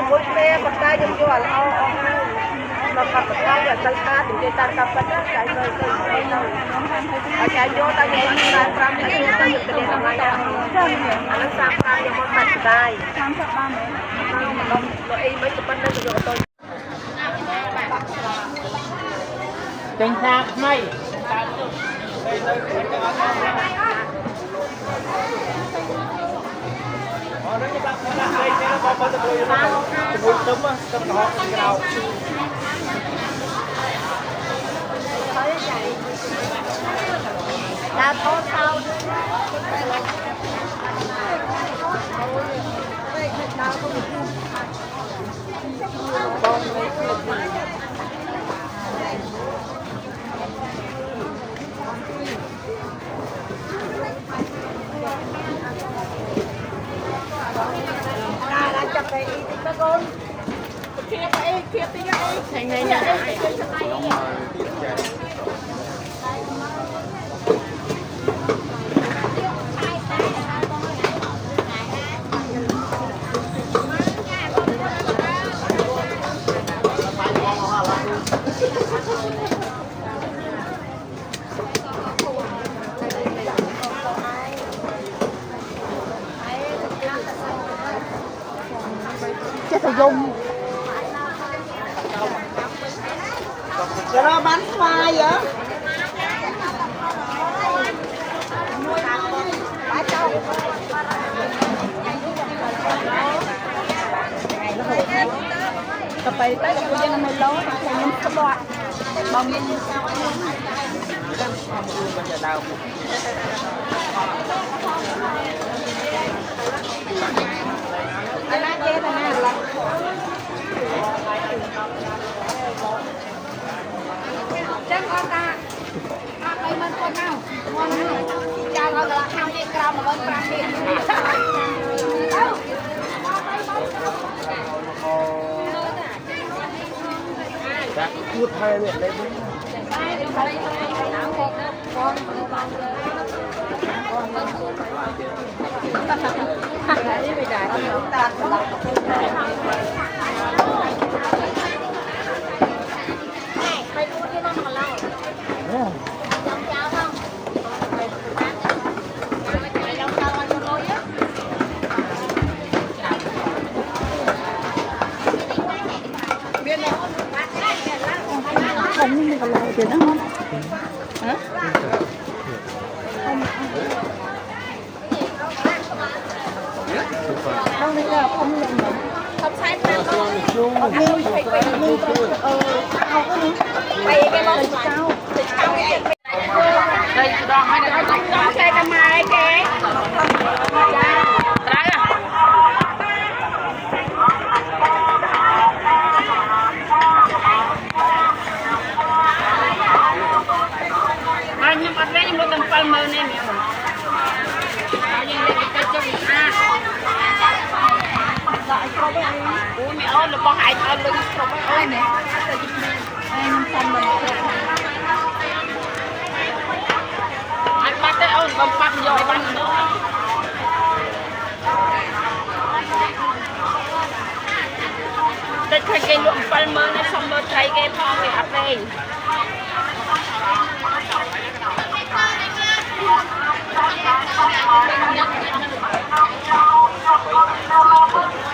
មួយគ្នាប៉ុន្តែខ្ញុំយកល្អដល់កាត់បន្ថយទៅថានិយាយតាមកាប់ប៉ុណ្ណាចាយទៅហើយចាយយកតែខ្ញុំបាន5នាទីទៅយកទៅដល់ថ្ងៃអានឹង35ខ្ញុំមកបាត់ស្ដាយ30បានទេដល់អីមិនប៉ុណ្ណឹងទៅយកទៅចេញសាថ្មីអូននេះបាក់ណាស់ហើយនេះបងទៅជួយទៅខ្មោចក្រៅហើយចាដល់តោតោจับไปอีกตะโกนเคลียร์ไปเองเคลียร์ตีกันเองแข่งในเนี่ยจะยมจะรอบ้านควายเหรอก็ไปแต่ก็ยังไม่ล้อแต่ยังสบายบางยังมันจะดาวอันนั้นเจ๊แต่น่ารักจังก็ตาไปมันคนเอาวันนี้จางเราจะทำเด็กเรามาบนปลาเด็กพูดไทยเนี่ยเลยไม่ได้ตาตลอดไปดูที่น้องของเรายาวๆต้องไปยาวๆวันโน้ยเบี้ยเนี่ยkhông như còn lại thì nó không hả không đây là không lên nữa không sai sao không như phải quay như sao quay cái món sao đây đòn hay là đòn xe cầm mai kìa nhưng mà đây một tấm palm này nè nhưng để cái cho mình ăn ủa mẹ ơi là con hại con lưng ơi nè em xong rồi anh bắt cái ơi con bắt rồi bắt nữa đây cái luộc palm này xong rồi thay cái phong này áp đây Thank you.